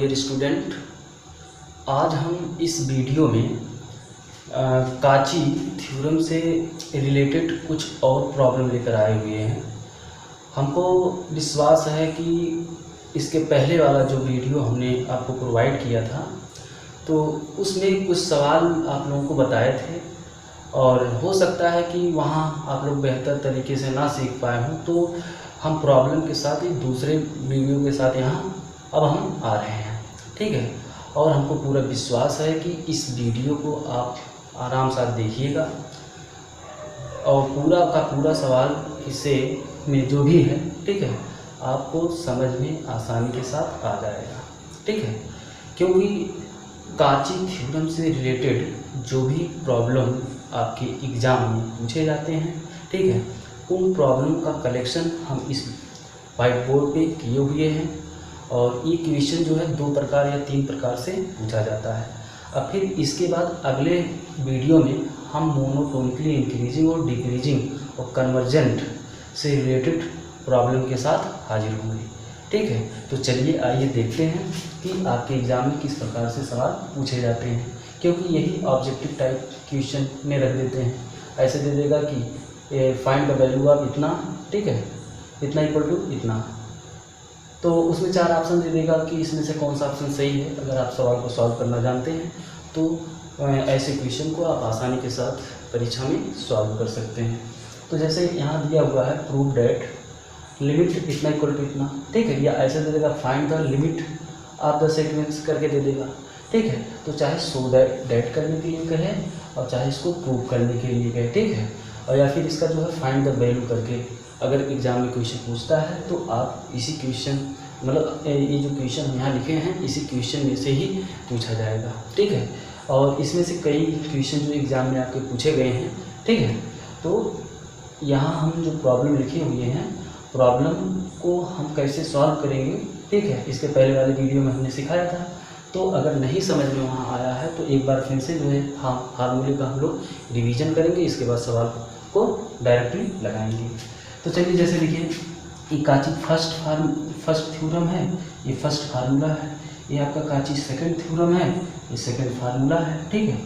Dear student, आज हम इस वीडियो में काची थ्योरम से रिलेटेड कुछ और प्रॉब्लम लेकर आए हुए हैं। हमको विश्वास है कि इसके पहले वाला जो वीडियो हमने आपको प्रोवाइड किया था तो उसमें कुछ सवाल आप लोगों को बताए थे और हो सकता है कि वहाँ आप लोग बेहतर तरीके से ना सीख पाए हों, तो हम प्रॉब्लम के साथ ही दूसरे वीडियो के साथ यहाँ अब हम आ रहे हैं। ठीक है, और हमको पूरा विश्वास है कि इस वीडियो को आप आराम से देखिएगा और पूरा का पूरा सवाल इसे में जो भी है, ठीक है, आपको समझ में आसानी के साथ आ जाएगा। ठीक है, क्योंकि काची थ्योरम से रिलेटेड जो भी प्रॉब्लम आपके एग्ज़ाम में पूछे जाते हैं, ठीक है, उन प्रॉब्लम का कलेक्शन हम इस वाइट बोर्ड पे किए हुए हैं और ये क्वेश्चन जो है 2 प्रकार या 3 प्रकार से पूछा जाता है। अब फिर इसके बाद अगले वीडियो में हम मोनोटोनिकली इंक्रीजिंग और डिक्रीजिंग और कन्वर्जेंट से रिलेटेड प्रॉब्लम के साथ हाजिर होंगे। ठीक है, तो चलिए आइए देखते हैं कि आपके एग्ज़ाम में किस प्रकार से सवाल पूछे जाते हैं, क्योंकि यही ऑब्जेक्टिव टाइप क्वेश्चन में रख देते हैं। ऐसे दे देगा कि फाइंड द वैल्यू ऑफ इतना, ठीक है, इतना इक्वल टू इतना, तो उसमें 4 ऑप्शन दे देगा कि इसमें से कौन सा ऑप्शन सही है। अगर आप सवाल को सॉल्व करना जानते हैं तो ऐसे क्वेश्चन को आप आसानी के साथ परीक्षा में सॉल्व कर सकते हैं। तो जैसे यहाँ दिया हुआ है प्रूव डैट लिमिट इतना इक्वल टू इतना, ठीक है, या ऐसे दे देगा find the limit of the sequence करके दे देगा। ठीक है, तो चाहे शो डैट करने के लिए कहे और चाहे इसको प्रूव करने के लिए कहे, ठीक है, और या फिर इसका जो है फाइंड द वैल्यू करके अगर एग्ज़ाम में क्वेश्चन पूछता है तो आप इसी क्वेश्चन मतलब ये जो क्वेश्चन हम यहाँ लिखे हैं इसी क्वेश्चन में से ही पूछा जाएगा। ठीक है, और इसमें से कई क्वेश्चन जो एग्ज़ाम में आपके पूछे गए हैं। ठीक है, तो यहाँ हम जो प्रॉब्लम लिखे हुए हैं, प्रॉब्लम को हम कैसे सॉल्व करेंगे, ठीक है, इसके पहले वाले वीडियो में हमने सिखाया था। तो अगर नहीं समझ में वहाँ आया है तो एक बार फिर से जो है फार्मूले का हम लोग रिवीजन करेंगे, इसके बाद सवाल को डायरेक्टली लगाएंगे। तो चलिए जैसे देखिए ये काची फर्स्ट थ्योरम है, ये फर्स्ट फार्मूला है, ये आपका काची सेकंड थ्योरम है, ये सेकंड फार्मूला है। ठीक है,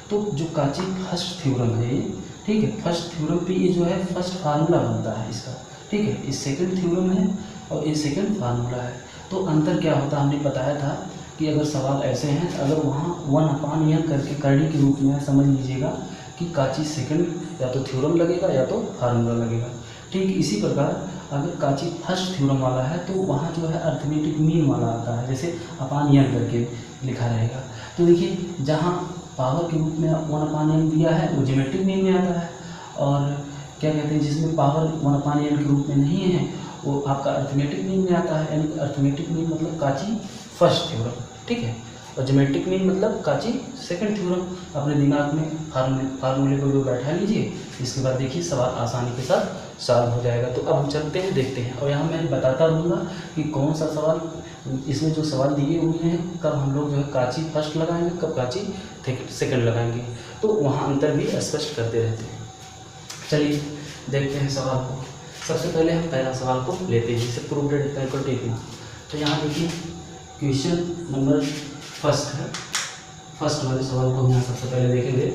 तो जो काची फर्स्ट थ्योरम है ये, ठीक है, फर्स्ट थ्योरम पे ये जो है फर्स्ट फार्मूला बनता है इसका। ठीक है, ये सेकंड थ्योरम है और ये सेकंड फार्मूला है। तो अंतर क्या होता है, हमने बताया था कि अगर सवाल ऐसे हैं, अगर वहाँ 1/n करके करड़ी के रूप में समझ लीजिएगा कि काची सेकंड या तो थ्योरम लगेगा या तो फार्मूला लगेगा। ठीक इसी प्रकार अगर काची फर्स्ट थ्योरम वाला है तो वहाँ जो है अर्थमेटिक मीन वाला आता है, जैसे अपान करके लिखा रहेगा। तो देखिए जहाँ पावर के रूप में 1/n दिया है वो ज्योमेट्रिक मीन में आता है, और क्या कहते हैं जिसमें पावर 1/n के रूप में नहीं है वो आपका अर्थमेटिक मीन में आता है। यानी अर्थमेटिक मीन मतलब काची फर्स्ट थ्योरम, ठीक है, और ज्योमेट्रिक मीन मतलब काची सेकंड थ्योरम। अपने दिमाग में फार्मूले को जो बैठा लीजिए, इसके बाद देखिए सवाल आसानी के साथ सॉल्व हो जाएगा। तो अब हम चलते हैं, देखते हैं, और यहाँ मैं बताता रहूँगा कि कौन सा सवाल इसमें जो सवाल दिए हुए हैं कब हम लोग जो है काची फर्स्ट लगाएंगे, कब काची सेकंड लगाएंगे, तो वहाँ अंतर भी स्पष्ट करते रहते हैं। चलिए देखते हैं सवाल को। सबसे पहले हम पहला सवाल को लेते हैं, जैसे प्रूव डैट इक्वल टू इतना। तो यहाँ देखिए क्वेश्चन नंबर फर्स्ट है, फर्स्ट वाले सवाल को हम यहाँ सबसे पहले देखेंगे।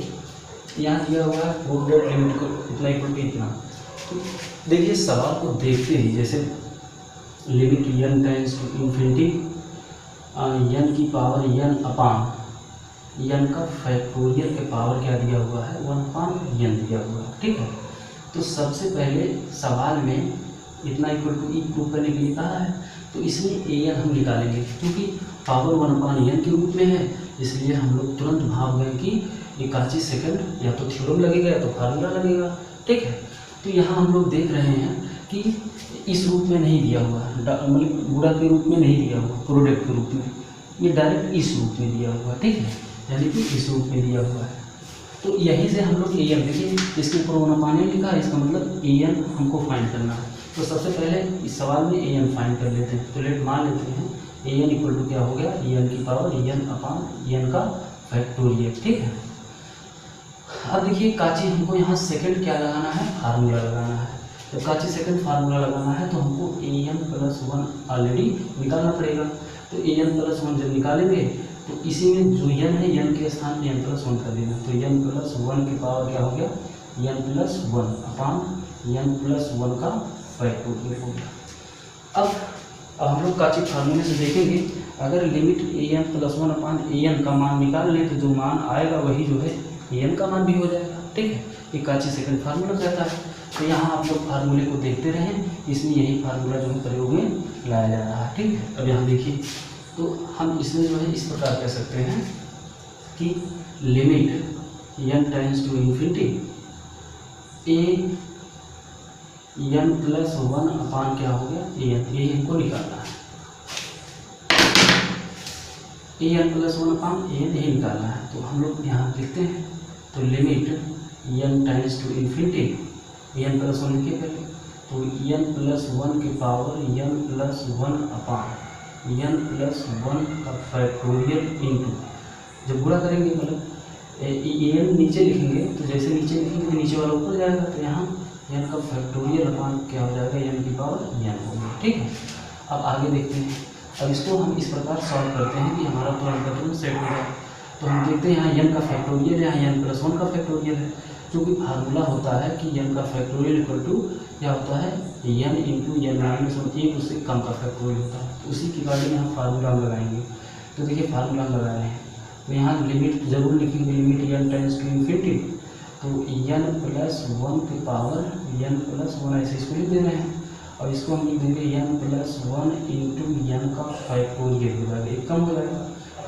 यहाँ दिया हुआ है प्रूव डैट लिमिट को इतना इक्वल टू इतना। तो देखिए सवाल को देखते ही जैसे limit n tends to infinity n की पावर n अपान n का फैक्टोरियल के पावर क्या दिया हुआ है 1/n दिया हुआ है। ठीक है, तो सबसे पहले सवाल में इतना इक्वल टू ई प्रूव करने के लिए कहा है, तो इसमें an हम निकालेंगे, क्योंकि पावर 1/n के रूप में है, इसलिए हम लोग तुरंत भाग गए कि ये काची सेकंड या तो थ्योरम लगेगा या तो फार्मूला लगेगा। ठीक है, तो यहाँ हम लोग देख रहे हैं कि इस रूप में नहीं दिया हुआ है, मतलब गुणा के रूप में नहीं दिया हुआ, प्रोडक्ट के रूप में, ये डायरेक्ट इस रूप में दिया हुआ। ठीक है, यानी कि इस रूप में दिया हुआ है। तो यहीं से हम लोग an देखिए, इसके ऊपर 1/n लिखा है, इसका मतलब an हमको फाइंड करना है। तो सबसे पहले इस सवाल में an फाइंड कर लेते हैं। तो लेट मान लेते हैं an इक्वल टू क्या हो गया, n की पावर n अपान n का फैक्टोरियल। ठीक है, अब देखिए काची हमको यहाँ सेकंड क्या लगाना है, फार्मूला लगाना है। तो काची सेकंड फार्मूला लगाना है तो हमको an + 1 ऑलरेडी निकालना पड़ेगा। तो an प्लस 1 जब निकालेंगे तो इसी में जो n है n के स्थान पे n प्लस 1 कर देना, तो n प्लस 1 की पावर क्या हो गया, n plus 1 upon n plus 1 का फैक्टोरियल हो गया। अब हम लोग काची फार्मूले से देखेंगे, अगर limit an plus 1 upon an का मान निकाल लें तो जो मान आएगा वही जो है an का मान भी हो जाएगा। ठीक है, ये काची सेकंड फार्मूला कहता है। तो यहाँ आप लोग फार्मूले को देखते रहें, इसमें यही फार्मूला जो है प्रयोग में लाया जा रहा है। ठीक है, अब यहाँ देखिए, तो हम इसमें जो है इस प्रकार कह सकते हैं कि limit n tends to infinity a n plus 1 upon क्या हो गया an, ये हमको निकालना है। a n plus 1 upon a n यही निकालना है। तो हम लोग यहाँ लिखते हैं, तो limit n tends to infinity n plus 1 लिखे पहले, तो n प्लस 1 की power n plus 1 upon n plus 1 का फैक्टोरियल इंटू, जब गुणा करेंगे मतलब n नीचे लिखेंगे तो जैसे नीचे लिखेंगे तो नीचे वाला ऊपर जाएगा, तो यहाँ n का फैक्टोरियल अपान क्या हो जाएगा n की पावर n हो गया। ठीक है, अब आगे देखते हैं। अब इसको हम इस प्रकार सॉल्व करते हैं कि हमारा तुरंत का तुरंत सेट हो जाए। तो हम देखते हैं यहाँ n का फैक्टोरियल है, यहाँ n प्लस 1 का फैक्टोरियल है, क्योंकि फार्मूला होता है कि n का फैक्टोरियल इक्वल टू क्या होता है n इंटू n माइनस 1, एक उससे कम का फैक्टोरियल होता है। तो उसी के बारे में हम फार्मूला लगाएंगे। तो देखिए फार्मूला लगा रहे हैं, तो यहाँ लिमिट जरूर लिखेंगे, limit n tends to infinity, तो n प्लस 1 की पावर n प्लस 1 ऐसे इसको लिख दे रहे हैं। और इसको हम लिख देंगे n प्लस 1 इंटू n का फैक्टोरियल हो जाएगा, एक कम हो जाएगा,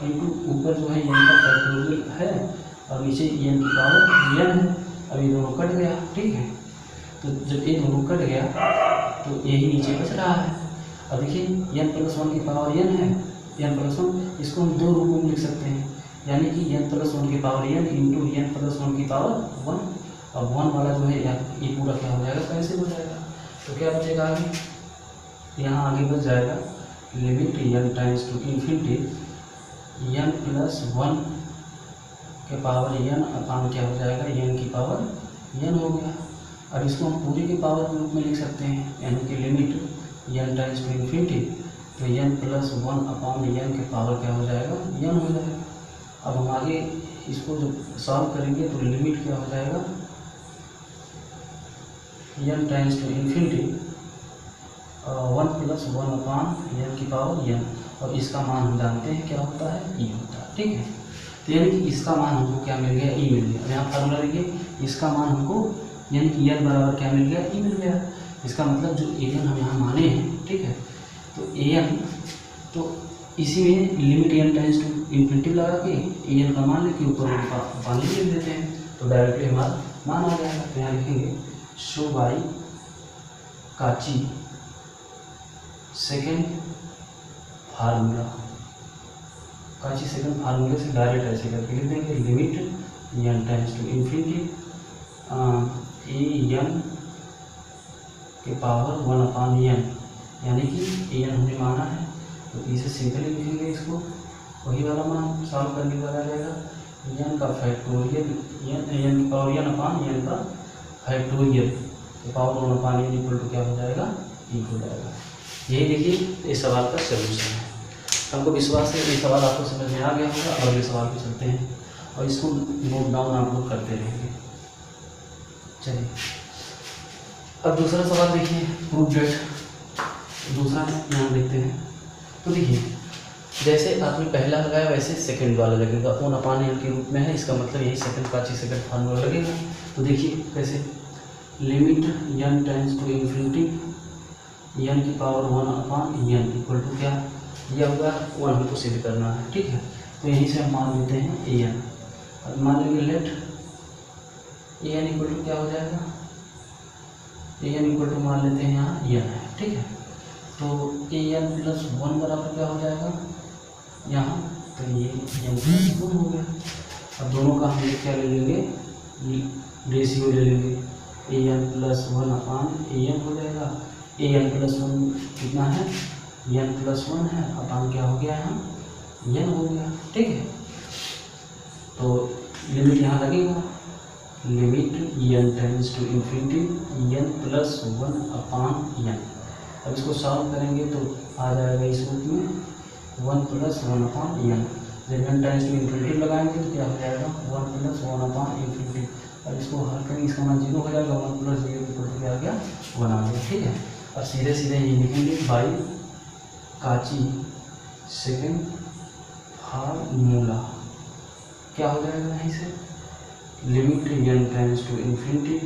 इंटू ऊपर जो है n का फैक्टोरियल है और नीचे n की पावर n है। अब ये दोनों कट गया। ठीक है, तो जब ये दोनों कट गया तो यही नीचे बच रहा है। अब देखिए n प्लस 1 की पावर n है, n प्लस 1, इसको हम दो रूपों में लिख सकते हैं, यानी कि n प्लस 1 की power n into n plus 1 की पावर 1। अब 1 वाला जो है ये पूरा क्या हो जाएगा, कैंसिल हो जाएगा। तो क्या बचेगा आगे, यहाँ आगे बच जाएगा limit n tends to infinity n plus 1 के पावर n अपान क्या हो जाएगा n की पावर n हो गया। अब इसको हम पूरे के पावर के रूप में लिख सकते हैं, यानी कि limit n tends to infinity, तो n प्लस 1 अपान n के पावर क्या हो जाएगा n हो जाएगा। अब हम आगे इसको जब सॉल्व करेंगे तो लिमिट क्या हो जाएगा n tends to infinity 1 plus 1 upon n की पावर n, और इसका मान हम जानते हैं क्या होता है e होता है। ठीक है, तो यानी कि इसका मान हमको क्या मिल गया e मिल गया। यहाँ फार्मूला देखिए, इसका मान हमको यानी कि n बराबर क्या मिल गया e मिल गया। इसका मतलब जो an हम यहाँ माने हैं, ठीक है, तो an, तो इसी में limit n tends to infinity लगा के an का मान लेके ऊपर पानी लिख देते हैं, तो डायरेक्टली हमारा मान आ जाएगा। तो यहाँ लिखेंगे show by Cauchy second formula, Cauchy second फार्मूले से डायरेक्ट ऐसे करके लिख देंगे limit n tends to infinity a n के पावर 1 अपान n, यानी कि an हमने माना है तो इसे सिंपली लिखेंगे, इसको वही वाला मान सॉल्व करने वाला रहेगा n का फैक्टोरियल n की पावर n अपान n का फैक्टोरियल के power 1 upon n equal to क्या हो जाएगा e हो जाएगा। यही देखिए इस सवाल का सलूशन है। हमको विश्वास है ये सवाल आपको समझ में आ गया होगा। और अगले सवाल पे चलते हैं और इसको नोट डाउन आप लोग करते रहेंगे। चलिए अब दूसरा सवाल देखिए, प्रूफ डेट दूसरा यहाँ देखते हैं। तो देखिए जैसे आपने पहला लगाया वैसे सेकंड वाला लगेगा, 1 अपान n के रूप में है, इसका मतलब यही सेकंड काची सेकंड फार्मूला लगेगा। तो देखिए कैसे, limit n tends to infinity n की power 1 upon n equal to क्या यह होगा 1 हमको सिद्ध करना है। ठीक है, तो यहीं से हम मान लेते हैं an, और मान लेंगे लेट an इक्वल टू क्या हो जाएगा, an इक्वल टू मान लेते हैं यहाँ n है। ठीक है, तो an प्लस 1 बराबर क्या हो जाएगा यहाँ, तो ये n प्लस 1 हो गया। अब दोनों का हम क्या ले लेंगे, रेशियो ले लेंगे, an प्लस 1 अपान an हो जाएगा। an प्लस 1 कितना है, n प्लस 1 है, अपान क्या हो गया यहाँ n हो गया। ठीक है, तो लिमिट यहाँ लगेगा, limit n tends to infinity n plus 1 upon n। अब इसको सॉल्व करेंगे तो आ जाएगा इस रूप में 1 प्लस 1/n। जब n टेंड्स टू इन्फिनिटी लगाएंगे तो क्या हो जाएगा 1 प्लस 1/∞। अब इसको हल करेंगे, इसका मान 0 हो जाएगा, 1 प्लस 0 इक्वल टू क्या आ गया 1 आ गया। ठीक है, अब सीधे सीधे ये लिखेंगे बाई काची सेकेंड फार्मूला। क्या हो जाएगा यहीं से limit n tends to infinity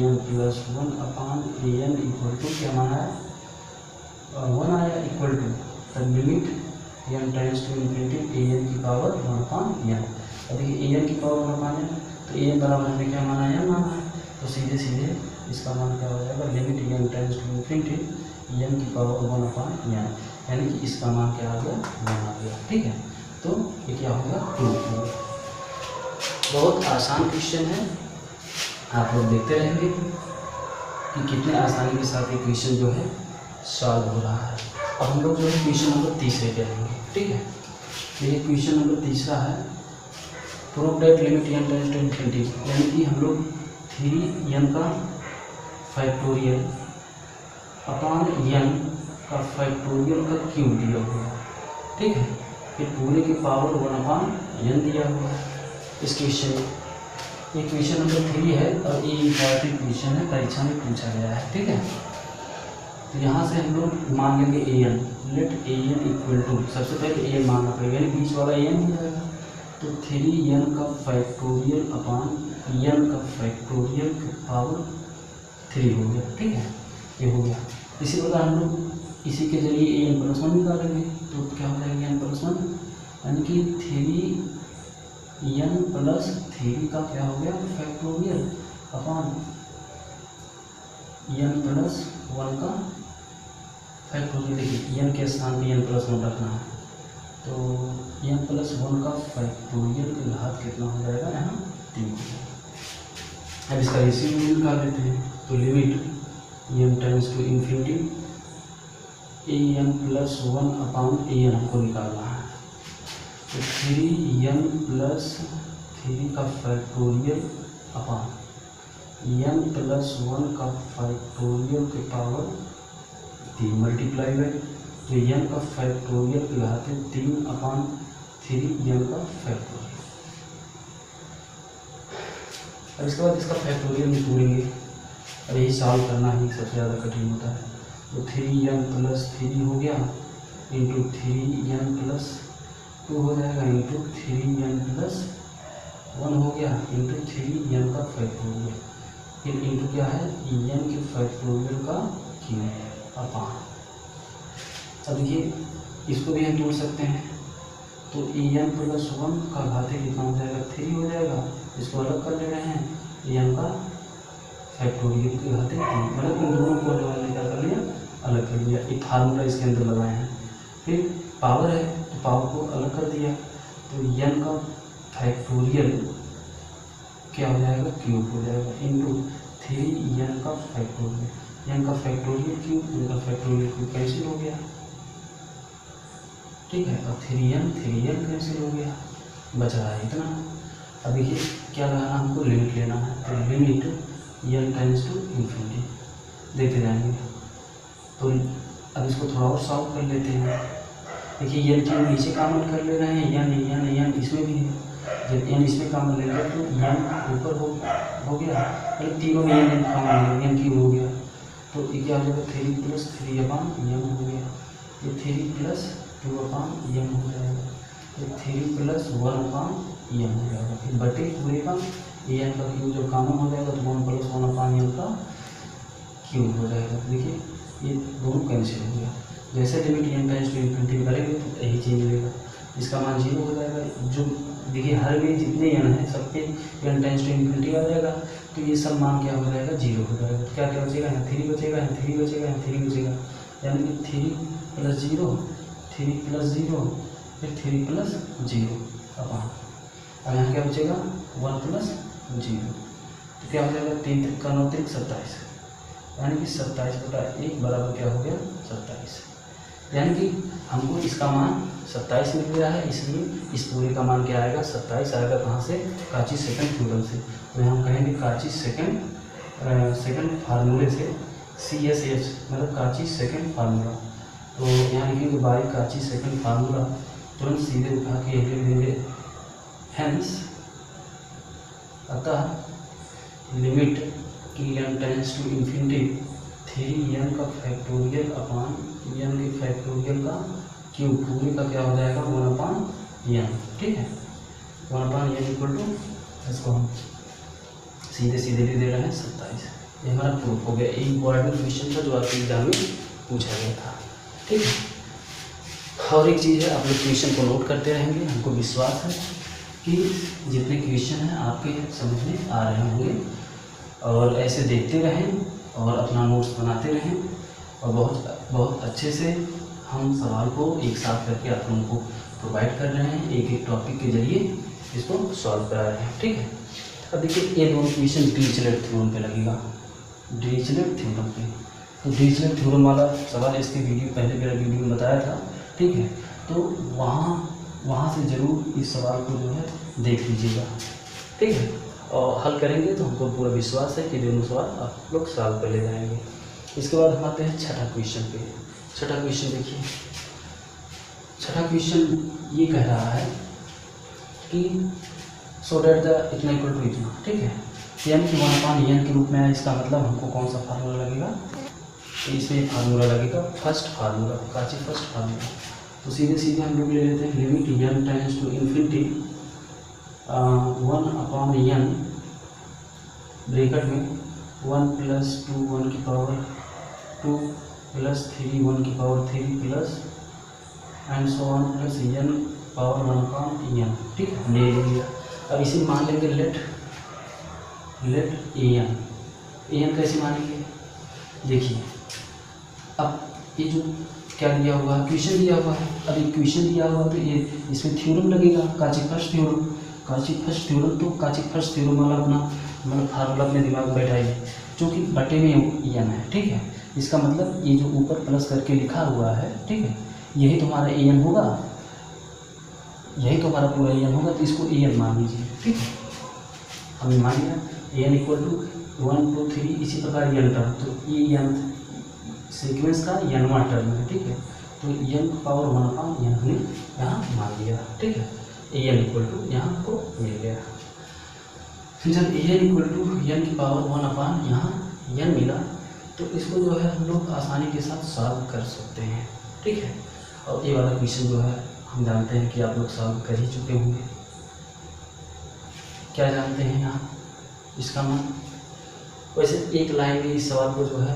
an plus 1/an equal to क्या माना है 1 आया इक्वल टू तब limit n tends to infinity an की पावर 1/n। अब देखिए an की पावर 1/n तो an बराबर हमने क्या माना है माना है, तो सीधे सीधे इसका मान क्या हो जाएगा limit n tends to infinity n की पावर 1/n, यानी कि इसका मान क्या आ गया 1 आ गया। ठीक है, तो ये क्या होगा प्रूफ होगा। बहुत आसान क्वेश्चन है, आप लोग देखते रहेंगे कि कितने आसानी के साथ ये क्वेश्चन जो है सॉल्व हो रहा है। अब हम लोग जो है क्वेश्चन नंबर 3 पे आएंगे। ठीक है, तो ये क्वेश्चन नंबर 3 है, prove that limit n tends to infinity, यानी कि हम लोग 3n का फैक्टोरियल अपॉन n का फैक्टोरियल का क्यूब दिया हुआ है। ठीक है, फिर पूरे की पावर 1/n दिया हुआ है इस क्वेश्चन में। ये क्वेश्चन नंबर 3 है और ये इम्पॉर्टेंट क्वेश्चन है, परीक्षा में पूछा गया है। ठीक है, तो यहाँ से हम लोग मान लेंगे an, let an equal to, सबसे पहले an मानना पड़ेगा, यानी बीच वाला an हो जाएगा, तो 3n का फैक्टोरियल अपॉन n का फैक्टोरियल पावर 3 हो गया। ठीक है, ये हो गया। इसी प्रकार हम लोग इसी के जरिए an प्लस 1 निकालेंगे, तो क्या हो जाएगा n प्लस 1, यानी कि 3n प्लस 3 का क्या हो गया फैक्टोरियल अपॉन n प्लस 1 का फैक्टोरियल। देखिए n के स्थान पे n प्लस 1 रखना है, तो n प्लस 1 का फैक्टोरियल के घात कितना हो जाएगा यहाँ 3 हो जाएगा। अब इसका रेशियो भी निकाल लेते हैं, तो limit n tends to infinity an plus 1/an हमको निकालना है, तो 3n प्लस 3 का फैक्टोरियल अपॉन n प्लस 1 का फैक्टोरियल के पावर 3 मल्टीप्लाई बाई, तो n का फैक्टोरियल के घात 3/3 n का फैक्टोरियल। अब इसके बाद इसका फैक्टोरियल निकालेंगे, और यही सॉल्व करना ही सबसे ज़्यादा कठिन होता है। तो 3n प्लस 3 हो गया इंटू 3n प्लस 2 हो जाएगा इंटू 3n प्लस 1 हो गया इंटू 3n का फैक्टोरियल, फिर इंटू क्या है n के फैक्टोरियल का क्यूब अपॉन। अब देखिए इसको भी हम जोड़ सकते हैं, तो n प्लस 1 का घाते कितना हो जाएगा 3 हो जाएगा, इसको अलग कर ले रहे हैं n का फैक्टोरियल के घाते 3, मतलब इन दोनों को हमने क्या कर लिया अलग कर लिया, एक फार्मूला इसके अंदर लगाए हैं। फिर पावर है तो पावर को अलग कर दिया, तो n का फैक्टोरियल क्या हो जाएगा क्यूब हो जाएगा इंटू 3n का फैक्टोरियल, n का फैक्टोरियल क्यूब, n का फैक्टोरियल क्यूब कैंसिल हो गया। ठीक है, अब 3n कैंसिल हो गया, बच रहा है इतना। अब देखिए क्या लगाना हमको लिमिट लेना है, तो limit n tends to infinity देखते जाएंगे। तो अब इसको थोड़ा और सॉल्व कर लेते हैं। देखिए n की नीचे कॉमन कर ले रहे हैं, n इसमें भी है, जब n इसमें कॉमन ले लिया तो n ऊपर हो गया, मतलब तीनों में n कॉमन ले n की हो गया, तो ये क्या हो जाएगा 3 प्लस 3/n हो गया, ये 3 प्लस 2/n हो जाएगा, ये 3 प्लस 1/n हो जाएगा, फिर बटे पूरे का an का क्यूब जब कॉमन हो जाएगा तो 1 प्लस 1/n का क्यूब हो जाएगा। देखिए ये दोनों कैंसिल हो गया, जैसे limit n tends to infinity करेंगे तो यही चीज मिलेगा, इसका मान 0 हो जाएगा। जो देखिए हर में जितने n हैं सबके n टेंड्स टू इन्फिनिटी आ जाएगा, तो ये सब मान क्या हो जाएगा 0 हो जाएगा। क्या क्या बचेगा, यहाँ 3 बचेगा, यहाँ 3 बचेगा, यहाँ 3 बचेगा, यानी कि 3 प्लस 0 3 प्लस 0 फिर 3 प्लस 0 अपॉन, और यहाँ क्या बचेगा 1 प्लस 0, तो क्या हो जाएगा 3 का 9 3 27, यानी कि 27/1 बराबर क्या हो गया 27, यानी कि हमको इसका मान 27 मिल गया है, इसलिए इस पूरे का मान क्या आएगा 27 आएगा। कहाँ से, काची सेकंड थ्योरम से। तो हम कहेंगे काची सेकंड फार्मूले से CSH मतलब काची सेकंड फार्मूला, तो यहाँ लिखेंगे बाई काची सेकंड फार्मूला, तुरंत सीधे उठा के लिख देंगे हेंस, अतः लिमिट की n tends to infinity 3n का फैक्टोरियल अपान n के फैक्टोरियल का क्यूब, पूरे का क्या हो जाएगा 1/n, ठीक है। 1/n इक्वल टू, इसको हम सीधे सीधे भी दे रहे हैं 27। ये हमारा प्रूफ हो गया। एक इम्पॉर्टेंट क्वेश्चन था जो आपके एग्जाम में पूछा गया था, ठीक है। और एक चीज़ है, आप लोग क्वेश्चन को नोट करते रहेंगे, हमको विश्वास है कि जितने क्वेश्चन हैं आपके समझ में आ रहे होंगे, और ऐसे देखते रहें और अपना नोट्स बनाते रहें, और बहुत बहुत अच्छे से हम सवाल को एक साथ करके आप लोगों को प्रोवाइड कर रहे हैं, एक एक टॉपिक के जरिए इसको सॉल्व करा रहे हैं, ठीक है। अब देखिए ये दोनों क्वेश्चन डिरिचलेट थ्योरम पे लगेगा, डिरिचलेट थ्योरम पे। तो डिरिचलेट थ्योरम वाला सवाल इसके पहले मेरा वीडियो में बताया था, ठीक है। तो वहाँ से ज़रूर इस सवाल को जो है देख लीजिएगा, ठीक है, और हल करेंगे तो हमको पूरा विश्वास है कि दोनों सवाल आप लोग सॉल्व कर ले जाएंगे। इसके बाद हम आते हैं छठा क्वेश्चन पे। छठा क्वेश्चन देखिए, छठा क्वेश्चन ये कह रहा है कि सो डेट द इतना इक्वल टू इतना, ठीक है। n की 1/n के रूप में है, इसका मतलब हमको कौन सा फार्मूला लगेगा, तो इसमें फार्मूला लगेगा first formula, Cauchy first formula. तो सीधे सीधे हम लोग ले लेते हैं limit n tends to infinity 1/n bracket में 1 + 2 1 की पावर 2 + 3 1 की power 3 plus and so on plus n power 1/n, ठीक है, हमने ले लिया। अब इसे मान लेंगे लेट an कैसे मानेंगे, देखिए अब ये जो क्या दिया हुआ है, क्वेश्चन दिया हुआ है। अब ये क्वेश्चन दिया हुआ तो ये इसमें थ्योरम लगेगा, काची फर्स्ट थ्योरम। तो काची फर्स्ट थ्योरम वाला अपना मतलब फार्मूला अपने दिमाग में बैठाइए, जो कि बटे में n है, ठीक है। इसका मतलब ये जो ऊपर प्लस करके लिखा हुआ है, ठीक है, यही तुम्हारा an होगा, यही तो हमारा पूरा an होगा, तो इसको an मान लीजिए, ठीक है। हमने मान लिया n इक्वल टू 1 2 3, इसी प्रकार n टर्म, तो ये n सीक्वेंस का n वां टर्म है, ठीक है। तो n पावर 1/n हमने यहाँ मान लिया, ठीक है। an इक्वल टू यहाँ हमको मिल गया। फिर जब an इक्वल टू n की पावर 1/n यहाँ n मिला, तो इसको जो है हम लोग आसानी के साथ सॉल्व कर सकते हैं, ठीक है। और ये वाला क्वेश्चन जो है हम जानते हैं कि आप लोग सॉल्व कर ही चुके होंगे। क्या जानते हैं यहाँ इसका मान, वैसे एक लाइन में इस सवाल को जो है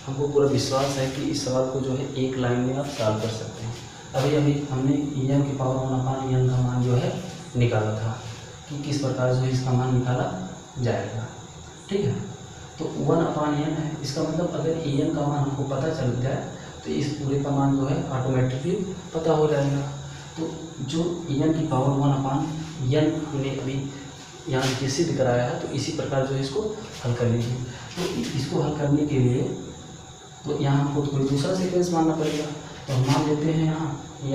हमको पूरा विश्वास है कि इस सवाल को जो है एक लाइन में आप सॉल्व कर सकते हैं। अभी हमने n की पावर 1/n का मान जो है निकाला था कि किस प्रकार जो है इसका मान निकाला जाएगा, ठीक है। तो 1/n है, इसका मतलब अगर an का मान हमको पता चल जाए तो इस पूरे का मान जो है ऑटोमेटिकली पता हो जाएगा। तो जो n की पावर 1/n हमने अभी यहाँ नीचे सिद्ध कराया है, तो इसी प्रकार जो है इसको हल कर लीजिए। तो इसको हल करने के लिए तो यहाँ हमको कोई दूसरा सीक्वेंस मानना पड़ेगा। तो हम मान लेते हैं यहाँ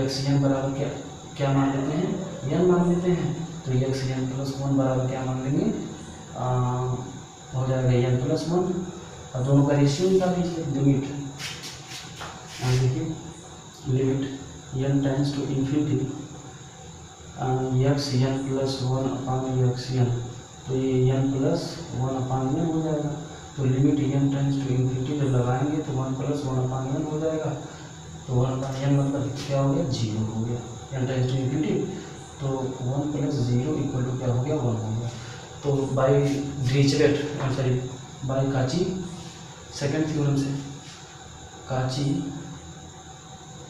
xn बराबर क्या मान लेते हैं, n मान लेते हैं। तो xn + 1 बराबर क्या मान लेंगे, हो जाएगा n + 1, और दोनों का रेशियो निकाल लीजिए। लिमिट देखिए limit n tends to infinity xn + 1/xn, तो ये n + 1/n हो जाएगा। तो limit n tends to infinity जब लगाएंगे तो 1 + 1/n हो जाएगा। तो 1/n मतलब क्या हो गया, 0 हो गया, n टेंस टू इन्फिनिटी। तो 1 + 0 इक्वल टू क्या हो गया, 1 हो गया। तो बाय डिरिचलेट बाय काची सेकंड थ्योरम से, काची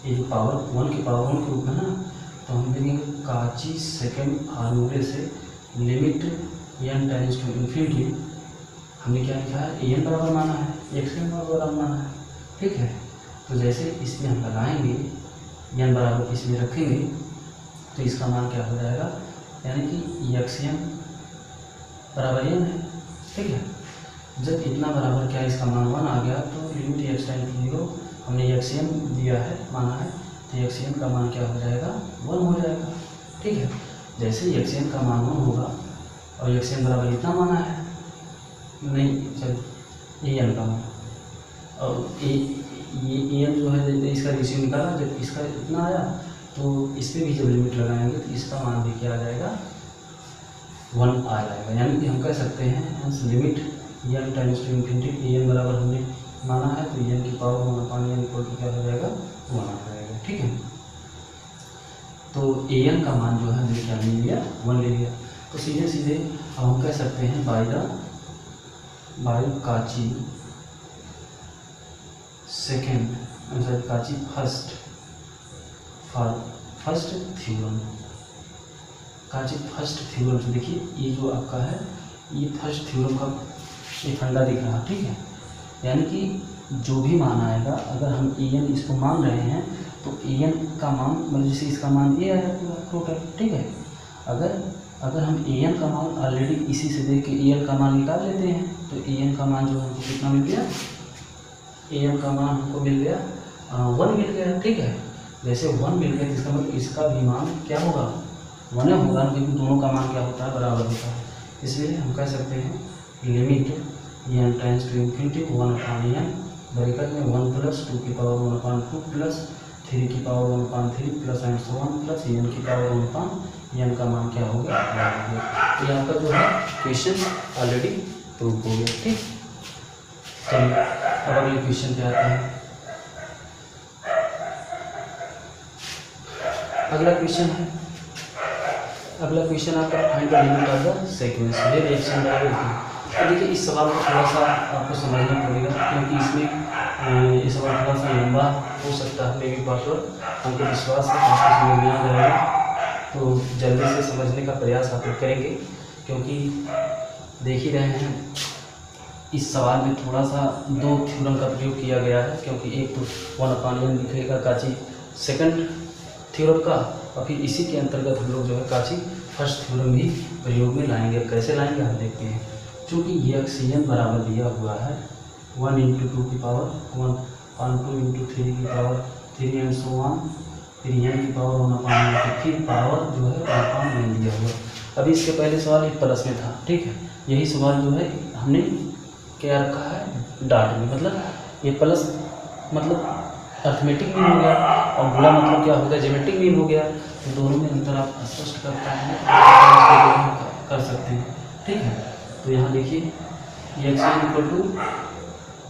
ये जो पावर 1 की पावर 1 के रूप में ना, तो हम देखेंगे काची सेकंड फार्मूले से limit n tends to infinity, हमने क्या लिखा है, an बराबर माना है, xn बराबर माना है, ठीक है। तो जैसे इसमें हम लगाएंगे n बराबर इसमें रखेंगे तो इसका मान क्या हो जाएगा, यानी कि xn बराबर n है, ठीक है। जब इतना बराबर क्या इसका मान 1 आ गया, तो लिमिट x टेंड टू 0 हमने xn दिया है, माना है, तो xn का मान क्या हो जाएगा, 1 हो जाएगा, ठीक है। जैसे xn का मान 1 होगा और xn बराबर इतना माना है, नहीं चल an का मान, और ये ए एन जो है इसका रेशियो निकाला, जब इसका इतना आया तो इस पर भी जब लिमिट लगाएंगे तो इसका मान भी क्या आ जाएगा 1 आ जाएगा। यानी कि हम कह सकते हैं limit N tends to infinity A N बराबर हमने माना है तो एन की पावर 1/n इक्वल टू क्या हो जाएगा 1 आ जाएगा। ठीक है, तो ए एन का मान जो है हमने क्या ले लिया 1 ले लिया। तो सीधे सीधे अब हम कह सकते हैं बाय काची सेकेंड आंसर काची फर्स्ट थ्योरम। काची फर्स्ट थ्योरम से देखिए ये जो आपका है ये फर्स्ट थ्योरम का ये फंडा दिख रहा है। ठीक है, यानी कि जो भी मान आएगा अगर हम ए एन इसको मान रहे हैं तो ए एन का मान मतलब जैसे इसका मान ये आया पूरा टोटल। ठीक है, अगर हम ए एन का मान ऑलरेडी इसी से देख के ए एन का मान निकाल लेते हैं तो ए एन का मान जो हमको कितना मिल गया, ए एन का मान हमको मिल गया 1 मिल गया। ठीक है, जैसे 1 मिल गया इसका मतलब इसका भी मान क्या होगा 1 होगा, क्योंकि दोनों का मान क्या होता है बराबर होता है। इसलिए हम कह सकते हैं limit N tends to infinity 1/n bracket में 1 + 2 की पावर 1/2 प्लस 3 की power 1/3 plus and so on plus N की पावर 1/n का मान क्या होगा 1 तो यहाँ पर जो है क्वेश्चन ऑलरेडी प्रूव हो गया। ठीक, चलिए अब अगले क्वेश्चन पे आते हैं। अगला क्वेश्चन आपका find the limit of the sequence ये रिएक्शन बराबर है। तो देखिए इस सवाल को थोड़ा सा आपको समझना पड़ेगा क्योंकि इसमें ये सवाल थोड़ा सा लंबा हो सकता है, मे बी पासवर्ड हमको विश्वास है आपको समझ में आ जाएगा। तो जल्दी से समझने का प्रयास आप लोग करेंगे क्योंकि देख ही रहे हैं इस सवाल में थोड़ा सा 2 थ्योरम का प्रयोग किया गया है, क्योंकि एक तो 1/n लिखेगा काची सेकंड थ्योरम का और फिर इसी के अंतर्गत हम लोग जो है काची फर्स्ट थ्योरम भी प्रयोग में लाएंगे। कैसे लाएंगे हम देखते हैं। चूँकि ये ऑक्सीजन बराबर दिया हुआ है 1 × 2 की पावर 1/2 × 3 की पावर 3 एंड सो ऑन, फिर n की पावर 1/n फिर पावर जो है 1/n दिया हुआ। अभी इसके पहले सवाल एक प्लस में था। ठीक है, यही सवाल जो है हमने क्या रखा है डाट में, मतलब ये प्लस मतलब अर्थमेटिक मीन हो गया और बुरा मतलब क्या हो गया ज्योमेट्रिक मीन हो गया। तो दोनों में अंतर आप स्पष्ट कर सकते हैं। ठीक है, तो यहाँ देखिए ये x इक्वल टू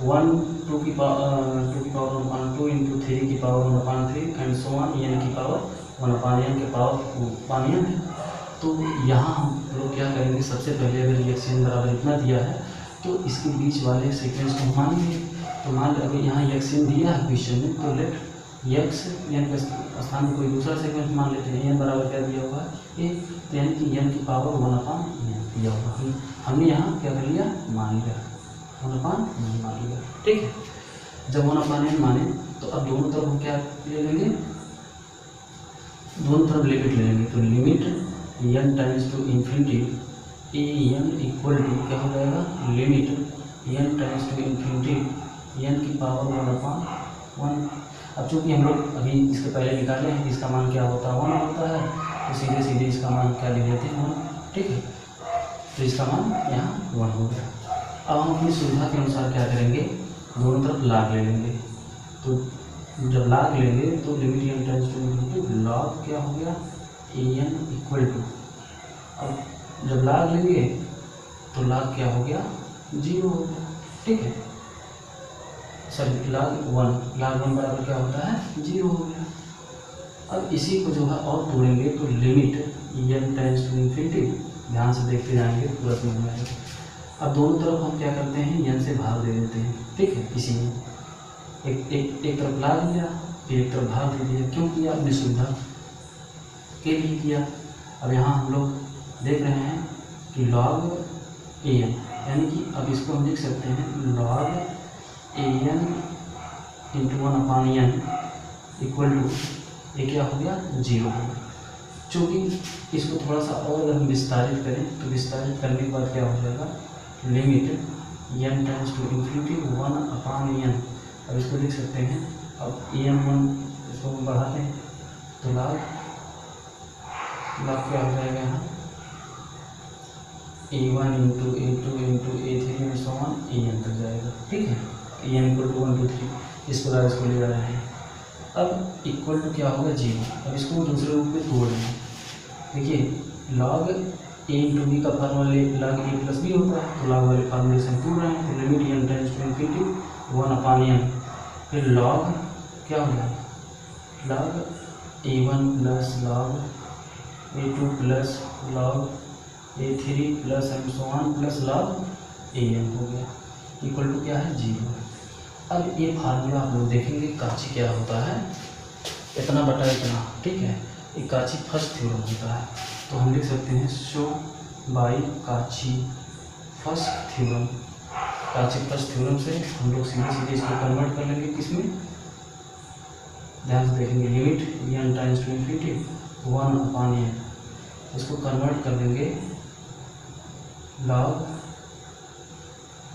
1 2 की पावर 1/2 × 3 की power 1/3 and so on n की पावर 1/n के पावर 1/n है। तो यहाँ हम लोग क्या करेंगे, सबसे पहले अगर ये x बराबर इतना दिया है तो इसके बीच वाले सीक्वेंस को मानेंगे। तो मान लो अगर यहाँ x दिया है क्वेश्चन में तो लेट x n के स्थान में कोई दूसरा सीक्वेंस मान लेते हैं। n बराबर क्या दिया हुआ है a, तो यानी कि n की पावर 1/n दिया हुआ हमने यहाँ क्या कर लिया मान लिया 1/n मान लिया। ठीक है, जब 1/n माने तो अब दोनों तरफ हम क्या ले लेंगे, दोनों तरफ लिमिट ले लेंगे। तो limit n tends to infinity A N equal to क्या हो जाएगा limit n tends to infinity n की पावर 1/1। अब चूँकि हम लोग अभी इसके पहले निकाले हैं इसका मान क्या होता है 1 होता है, तो सीधे सीधे इसका मान क्या ले लेते हैं 1। ठीक है, तो इसका मान यहाँ 1 हो गया। अब हम अपनी सुविधा के अनुसार क्या करेंगे, दोनों तरफ लाग ले लेंगे। तो जब लाग लेंगे तो limit n tends to infinity log क्या हो गया ए एन इक्वल टू, अब जब लाग लेंगे तो लाग क्या हो गया 0 हो गया। ठीक है, सॉरी लाग 1 बराबर क्या होता है 0 हो गया। अब इसी को जो है और तोड़ेंगे तो limit n tends to infinity, ध्यान से देखते जाएंगे पूरा समझ में आएगा। अब दोनों तरफ हम क्या करते हैं n से भाग दे देते हैं। ठीक है, इसी में एक तरफ लाग लिया फिर एक तरफ भाग दे दिया। क्यों किया, अपनी सुविधा के लिए किया। अब यहाँ हम लोग देख रहे हैं कि log an, यानी कि अब इसको हम लिख सकते हैं log an × 1/n equal to ये क्या हो गया 0 हो गया। चूँकि इसको थोड़ा सा और अगर हम विस्तारित करें तो विस्तारित करने के बाद क्या हो जाएगा limit n tends to infinity 1/n। अब इसको लिख सकते हैं, अब an1 इसको हम बढ़ाते हैं तो log क्या हो जाएगा यहाँ a1 × a2 × a3 and so on an तक जाएगा। ठीक है, an = 1 2 3 इस प्रकार इसको ले रहे हैं। अब इक्वल टू क्या होगा 0। अब इसको दूसरे रूप में तोड़ रहे हैं। देखिए लॉग ए इंटू बी का फार्मूला लॉग ए प्लस बी होता है, तो लॉग वाले फार्मूले से हम तोड़ रहे हैं। तो limit n tends to infinity 1/n, फिर लॉग क्या हो जाएगा, log a1 plus log a2 plus log a3 plus and so on plus log an हो गया, इक्वल टू क्या है 0। अब ये फार्मूला आप लोग देखेंगे काची क्या होता है, इतना बटा इतना, ठीक है, ये काची फर्स्ट थ्योरम होता है। तो हम लिख सकते हैं शो बाय काची फर्स्ट थ्योरम। काची फर्स्ट थ्योरम से हम लोग सीधे सीधे इसको कन्वर्ट कर लेंगे किसमें, ध्यान से देखेंगे, limit n tends to infinity 1/n, इसको कन्वर्ट कर देंगे लॉग,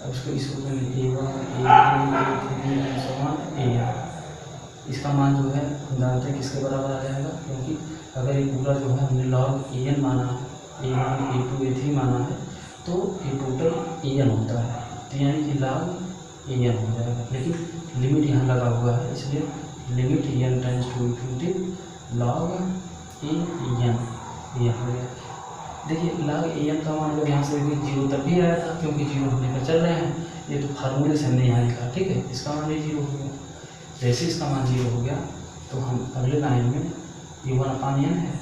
अब इसको करेंगे a1 a2 a3 a, इसका मान जो है हम जानते हैं किसके बराबर आ जाएगा, क्योंकि अगर ये पूरा जो है हमने लॉग an माना है, a1 a2 a3 माना है, तो ये टोटल an होता है, तो यानी कि लॉग an हो जाएगा। लेकिन लिमिट यहाँ लगा हुआ है, इसलिए limit n tends to infinity log an ये हो गया। देखिए लॉग an का मान लोग यहाँ से देखिए 0 तक भी आया था, क्योंकि 0 हम लेकर चल रहे हैं, ये तो फार्मूले से हमने यहाँ लिखा, ठीक है, इसका मान भी 0 हो गया। जैसे इसका मान 0 हो गया तो हम अगले लाइन में ये 1/n है,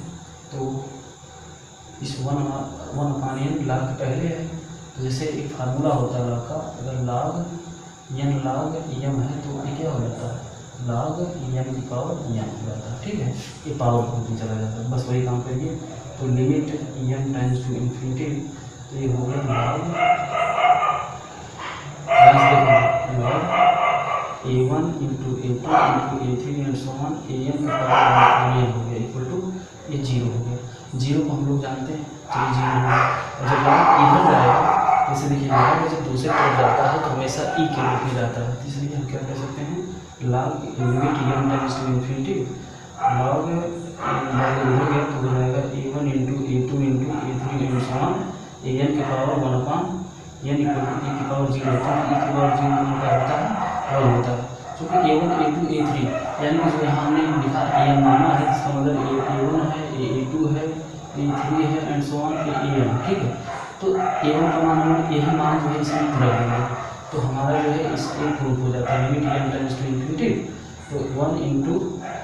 तो इस 1/n लॉग के पहले है, तो जैसे एक फार्मूला होता है लॉग का, अगर लॉग n लॉग m है तो ये क्या हो जाता है, लॉग m की पावर m हो जाता है, ठीक है, ये पावर को भी चला जाता है, बस वही काम करिए। तो limit n tends to infinity, तो ये हो गया log a1 into a2 into a3 and so on an की पावर n हो गया, इक्वल टू ये 0 हो गया। 0 को हम लोग जानते हैं, चलिए 0 हो गया। और जब लॉग इधर जाएगा, जैसे देखिए लॉग जब दूसरे तरफ जाता है तो हमेशा e के रूप में जाता है, इसलिए हम क्या कह सकते हैं, log limit n tends to infinity log इधर गया तो हो जाएगा a1 into a2 into a3 and so on an की power 1/n equal to e की पावर 0 होता है। e की पावर 0 क्या होता है, 1 होता है, क्योंकि a1 a2 a3 यानी कि जो यहाँ हमने लिखा an माना है, इसका मतलब a1 है, a2 है, a3 है एंड सो ऑन an, ठीक है। तो a1 का मान यही मान जो है इसमें रख देंगे, तो हमारा जो है इस एक प्रूफ हो जाता है limit n tends to infinity, तो 1 इंटू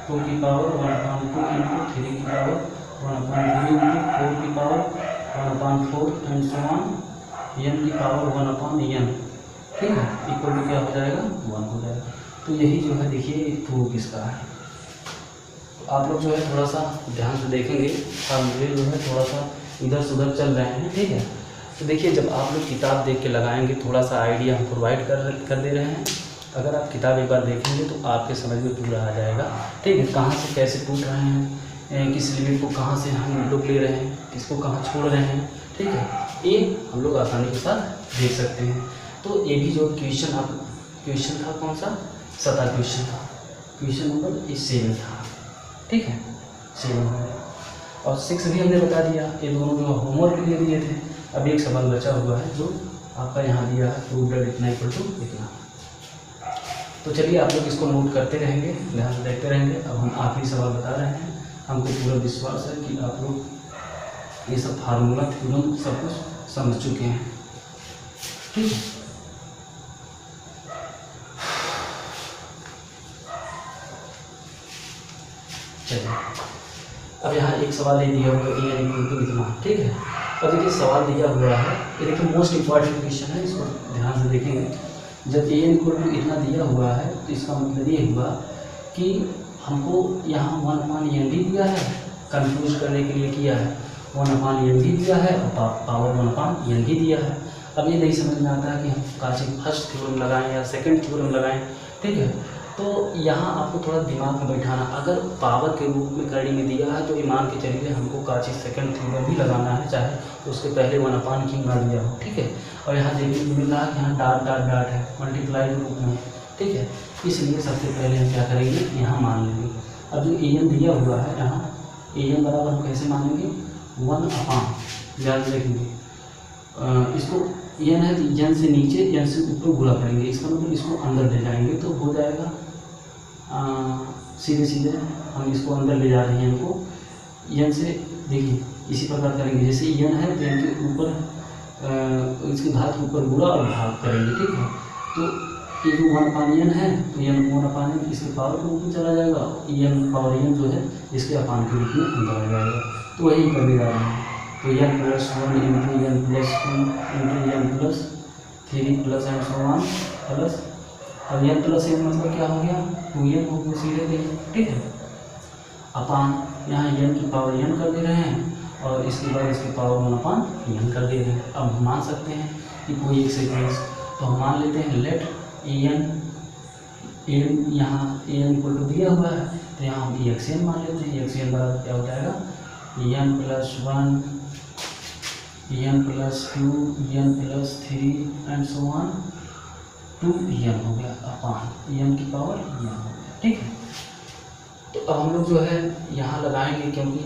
2 की पावर 1/2 इंटू 3 की पावर 1/3 इंटू 4 की power 1/4 and so on n की पावर 1/n, ठीक है, इक्वल टू क्या हो जाएगा 1 हो जाएगा। तो यही जो है देखिए एक प्रूफ इसका है। तो आप लोग जो है थोड़ा सा ध्यान से देखेंगे, फार्मूले जो है थोड़ा सा इधर से उधर चल रहे हैं, ठीक है। तो देखिए जब आप लोग किताब देख के लगाएंगे, थोड़ा सा आइडिया हम प्रोवाइड कर दे रहे हैं, अगर आप किताब एक बार देखेंगे तो आपके समझ में पूरा आ जाएगा, ठीक है, कहाँ से कैसे टूट रहे हैं, किस लिमिट को कहाँ से हम लोग ले रहे हैं, किसको कहाँ छोड़ रहे हैं, ठीक है, ये हम लोग आसानी के साथ देख सकते हैं। तो ये भी जो क्वेश्चन था कौन सा, 7वां क्वेश्चन था, क्वेश्चन नंबर 7 था, ठीक है, 7 और 6 भी हमने बता दिया, ये दोनों जो होमवर्क के लिए दिए थे। अब एक सवाल बचा हुआ है जो आपका यहाँ दिया है, प्रूव दैट इतना इक्वल टू इतना। तो चलिए आप लोग इसको नोट करते रहेंगे, ध्यान से देखते रहेंगे। अब हम आखिरी सवाल बता रहे हैं, हमको पूरा विश्वास है कि आप लोग ये सब फार्मूला थ्योरम सब कुछ समझ चुके हैं, ठीक है। चलिए अब यहाँ एक सवाल ये दिया हुआ है a इक्वल टू इतना, ठीक है। अब देखिए सवाल दिया हुआ है, ये देखिए मोस्ट इम्पॉर्टेंट क्वेश्चन है, इसको ध्यान से देखेंगे। जब a इक्वल टू इतना दिया हुआ है तो इसका मतलब ये हुआ कि हमको यहाँ 1/n भी दिया है, कंफ्यूज करने के लिए किया है, 1/n भी दिया है और पावर 1/n भी दिया है। अब ये नहीं समझ में आता है कि हम काची फर्स्ट थ्योरम लगाएं या सेकंड थ्योरम लगाएं, ठीक है। तो यहाँ आपको थोड़ा दिमाग में बैठाना, अगर पावर के रूप में करने में दिया है तो ये मान के चलिए हमको काची सेकंड थ्योरम भी लगाना है, चाहे तो उसके पहले 1/q ना दिया हो, ठीक है। और यहाँ देखने को मिल रहा है कि यहाँ डाट डाट डाट है, मल्टीप्लाई के रूप में, ठीक है। इसलिए सबसे पहले हम क्या करेंगे, यहाँ मान लेंगे। अब जो an दिया हुआ है यहाँ an बराबर हम कैसे मानेंगे 1/, ध्यान देखेंगे इसको एन है तो एन से नीचे एन से ऊपर गुणा करेंगे, इसका मतलब इसको अंदर ले जाएंगे तो हो जाएगा सीधे सीधे हम इसको अंदर ले जा रहे हैं इनको एन से। देखिए इसी प्रकार करेंगे, जैसे एन है तो एन के ऊपर इसके घात के ऊपर गुणा और भाग करेंगे, ठीक है। तो ये जो 1/n है तो एन 1/n इसके पावर के रूप में चला जाएगा, एन पावर एन जो है इसके अपान के रूप में अंदर आ जाएगा। तो वही करने जा रहे हैं। तो N plus 1 into N plus 2 into N plus 3 plus and so on plus, अब एन प्लस एन मतलब क्या हो गया 2n हो गया सीधे गई, ठीक है। अपान यहाँ एन की पावर एन कर दे रहे हैं और इसके बाद इसकी पावर 1/n कर दे रहे हैं। अब हम मान सकते हैं कि कोई एक सीक्वेंस, तो हम मान लेते हैं लेट एन यहाँ एन इक्वल टू दिया हुआ है तो यहाँ हम एक्सएन मान लेते हैं। एक्सएन बराबर क्या हो जाएगा N plus 1 N plus 2 N plus 3 and so on 2n हो गया अपान एन की पावर n हो गया, ठीक है। तो अब हम लोग जो है यहाँ लगाएंगे, क्योंकि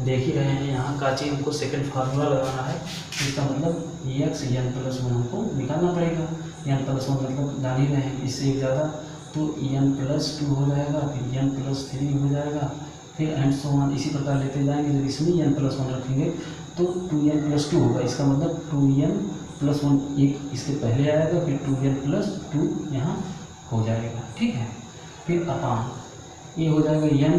देख ही रहे हैं यहाँ काची हमको सेकंड फार्मूला लगाना है, इसका मतलब एक्स एन प्लस 1 हमको निकालना पड़ेगा। एन प्लस 1 मतलब जान ही रहे हैं, इससे एक ज़्यादा तो एन प्लस 2 हो जाएगा, फिर एन प्लस 3 हो जाएगा, फिर एंड सो ऑन इसी प्रकार लेते जाएंगे। जब इसमें एन प्लस 1 रखेंगे तो 2n प्लस 2 होगा, इसका मतलब 2n प्लस 1 एक इसके पहले आएगा, फिर 2n प्लस 2 यहाँ हो जाएगा, ठीक है। फिर अपान ये हो जाएगा n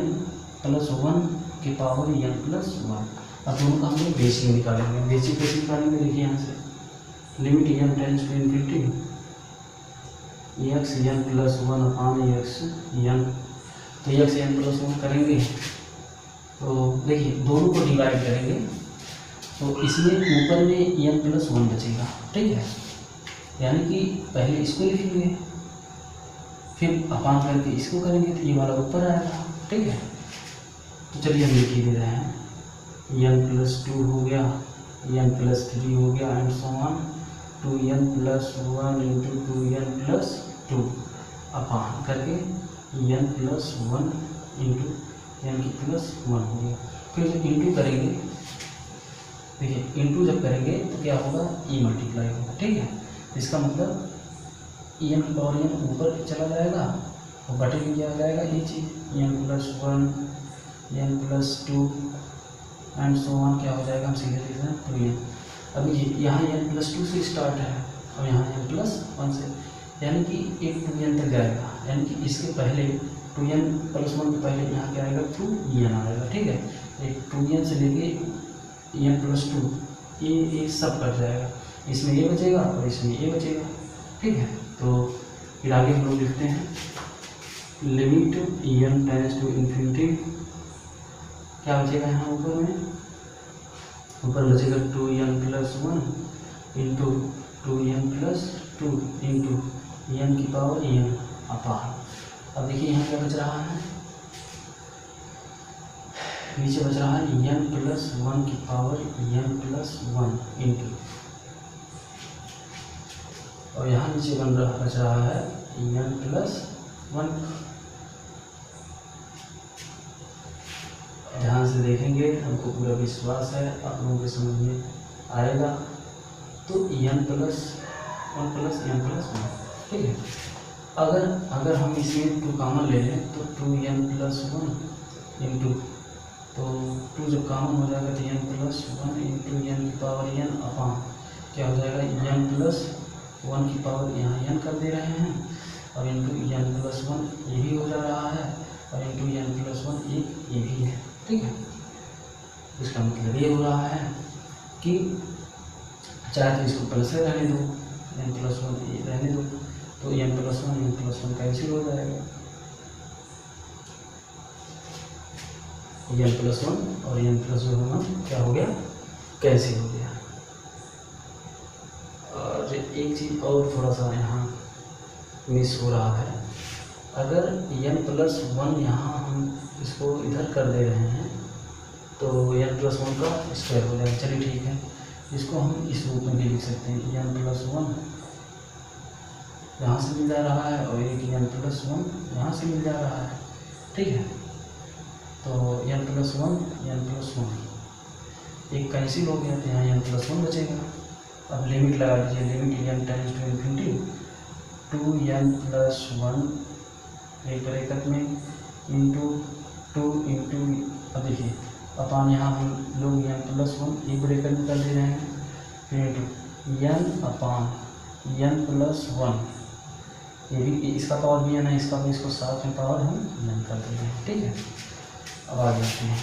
प्लस 1 की पावर n प्लस 1। अब दोनों का हम लोग बेसिक निकालेंगे। बेसिक कैसे निकालेंगे, देखिए यहाँ से limit n tends to infinity X N plus 1 upon X N, तो एक्स एन प्लस 1 करेंगे तो देखिए दोनों को डिवाइड करेंगे तो इसमें ऊपर में एन प्लस 1 बचेगा, ठीक है। यानी कि पहले इसको लिखेंगे फिर अपान करके इसको करेंगे तो ये वाला ऊपर आएगा, ठीक है। तो चलिए हम लिख ही दे रहे हैं एन प्लस 2 हो गया, एन प्लस 3 हो गया and so on 2n plus 1 into 2n plus 2 अपान करके n प्लस 1 इंटू एन की प्लस 1 हो गया। फिर जब इंटू करेंगे, देखिए इंटू जब करेंगे तो क्या होगा ई मल्टीप्लाई होगा, ठीक है। इसका मतलब एन की पावर एन ऊपर चला जाएगा और बटे में क्या जाएगा ये चीज़ N plus 1 N plus 2 and so on क्या हो जाएगा, हम सीधे लिख रहे हैं तो एन। अभी यहाँ एन प्लस 2 से स्टार्ट है और यहाँ एन प्लस 1 से, यानी कि एक 2n तक जाएगा, यानी कि इसके पहले 2n प्लस 1 के पहले यहाँ क्या आएगा 2n आएगा, ठीक है। एक 2n से लेके n प्लस 2 ये सब कट जाएगा, इसमें ये बचेगा और इसमें ये बचेगा, ठीक है। तो फिर आगे हम लोग लिखते हैं limit n tends to infinity, क्या बचेगा यहाँ ऊपर में, ऊपर बचेगा 2n plus 1 into 2n plus 2 into n की पावर n अपान। अब देखिए यहाँ क्या बच रहा है, नीचे बच रहा है n प्लस 1 की पावर n प्लस 1 इंटू, और यहाँ नीचे बच रहा है n प्लस 1। ध्यान से देखेंगे, हमको पूरा विश्वास है आप लोगों के समझ में आएगा। तो n plus 1 plus n plus 1, ठीक है। अगर हम इसमें 2 कॉमन ले लें तो 2n प्लस 1 इंटू, तो 2 जब कॉमन हो जाएगा तो n प्लस 1 इंटू n की पावर n अपान क्या हो जाएगा n प्लस 1 की पावर यहाँ n कर दे रहे हैं और इंटू n प्लस 1 ये भी हो जा रहा है और इंटू n प्लस 1 ये भी है, ठीक है। इसका मतलब ये हो रहा है कि चाहे तो इसको प्लस से रहने दो, n प्लस 1 ये रहने दो, तो n प्लस 1 कैंसिल हो जाएगा, n प्लस 1 और n प्लस 1 क्या हो गया कैंसिल हो गया। और एक चीज़ और थोड़ा सा यहाँ मिस हो रहा है, अगर n प्लस 1 यहाँ हम इसको इधर कर दे रहे हैं तो n प्लस 1 का स्क्वायर हो जाएगा। चलिए ठीक है, इसको हम इस रूप में भी लिख सकते हैं n प्लस 1 यहाँ से मिल जा रहा है और एक n प्लस 1 यहाँ से मिल जा रहा है, ठीक है। तो n प्लस 1 एक कैंसिल हो गया तो यहाँ n प्लस 1 बचेगा अब लिमिट लगा दीजिए, limit n tends to infinity 2n+1 एक ब्रैकेट में इंटू 2 इंटू, अब देखिए अपान यहाँ हम लोग n+1 एक ब्रैकेट में कर दे रहे हैं, फिर इंटू n/n+1, ये भी इसका पावर भी n है, इसका भी, इसको साथ में पावर हम n कर दे रहे हैं। ठीक है, अब आ जाते हैं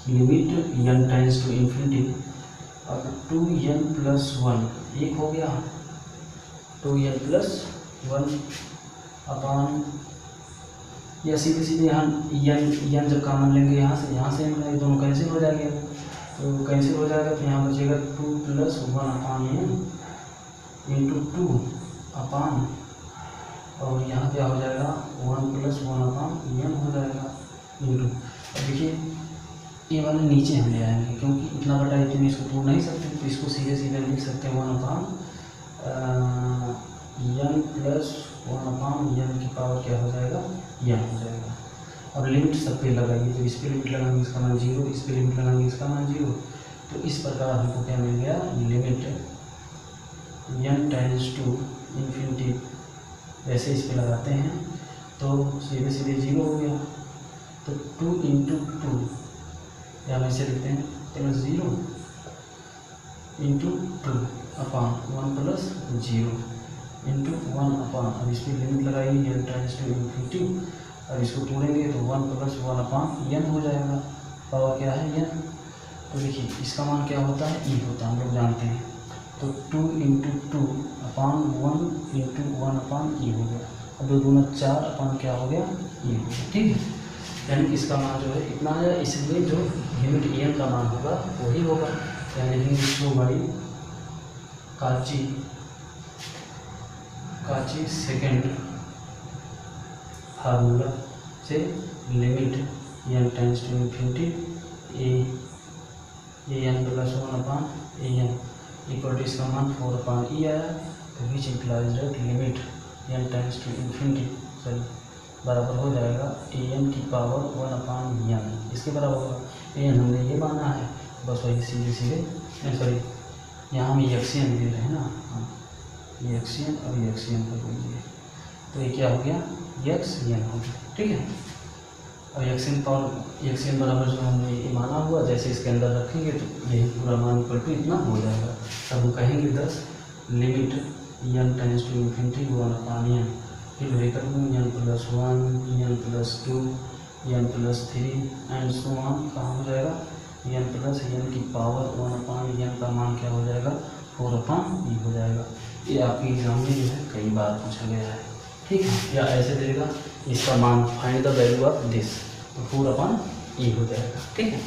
limit n tends to infinity, अब 2n+1 एक हो गया, 2n+1 अपान, या सीधे सीधे हम n जब कॉमन लेंगे यहाँ से हम दोनों कैंसिल हो जाएंगे, तो कैंसिल हो जाएगा तो यहाँ बचेगा 2+1 अपान n इंटू 2 अपान, और यहाँ क्या हो जाएगा 1+1 अपान n हो जाएगा इंटू, अब देखिए ये वाले नीचे हम ले आएंगे क्योंकि इतना बटा इतने इसको तोड़ नहीं सकते, तो इसको सीधे सीधे लिख सकते हैं 1 अपान n की पावर क्या हो जाएगा n हो जाएगा। अब लिमिट सब पे लगाइए, तो इस पे लिमिट लगाएंगे इसका मान 0, इस पे लिमिट लगाएंगे इसका मान 0, तो इस प्रकार हमको क्या मिल गया, limit n tends to infinity, वैसे इस पे लगाते हैं तो सीधे सीधे 0 हो गया, तो 2 इंटू 2 या हम ऐसे लिखते हैं +0 इंटू 2 अपान 1+0 इंटू 1 अपान, अब इस पर लिमिट लगाइए n टेंड्स टू इन्फिनिटी, अब इसको तोड़ेंगे तो 1+1 अपान n हो जाएगा, पावर क्या है n, तो देखिए इसका मान क्या होता है e होता है, हम लोग जानते हैं, तो 2 इंटू 2 अपान 1 इंटू 1 अपान e हो गया, अब 2 दूना 4 अपान क्या हो गया e हो गया। ठीक है, यानी इसका मान जो है इतना है, इसलिए जो लिमिट n का मान होगा वही होगा, यानी कि इसको बड़ी काची सेकेंड फार्मूला से limit n tends to infinity an+1 upon an equal to इसका मान 4 अपान e आया, तो which implies that limit n tends to infinity sorry बराबर हो जाएगा an की पावर 1 अपान n, इसके बराबर होगा an हमने ये माना है, बस वही सीधे सीधे सॉरी यहाँ हम एक्सियन ले रहे हैं ना, ये एक्सियन और ये एक्सियन कर दीजिए, तो ये क्या हो गया एक्सियन हो गया। ठीक है, अब एक्सियन बराबर जो हमने ये माना हुआ, जैसे इसके अंदर रखेंगे तो यही पूरा मान इक्वल टू इतना हो जाएगा, तब हम कहेंगे 10 limit n tends to infinity 1 upon n, फिर ब्रैकेट में n+1 n+2 n+3 and so on, कहाँ हो जाएगा n की पावर 1 अपान n का मान क्या हो जाएगा 4 अपान e हो जाएगा। ये आपके एग्जाम में जो है कई बार पूछा गया है। ठीक है, या ऐसे देगा इसका मान find the value of this, तो 4 अपान e हो जाएगा। ठीक है।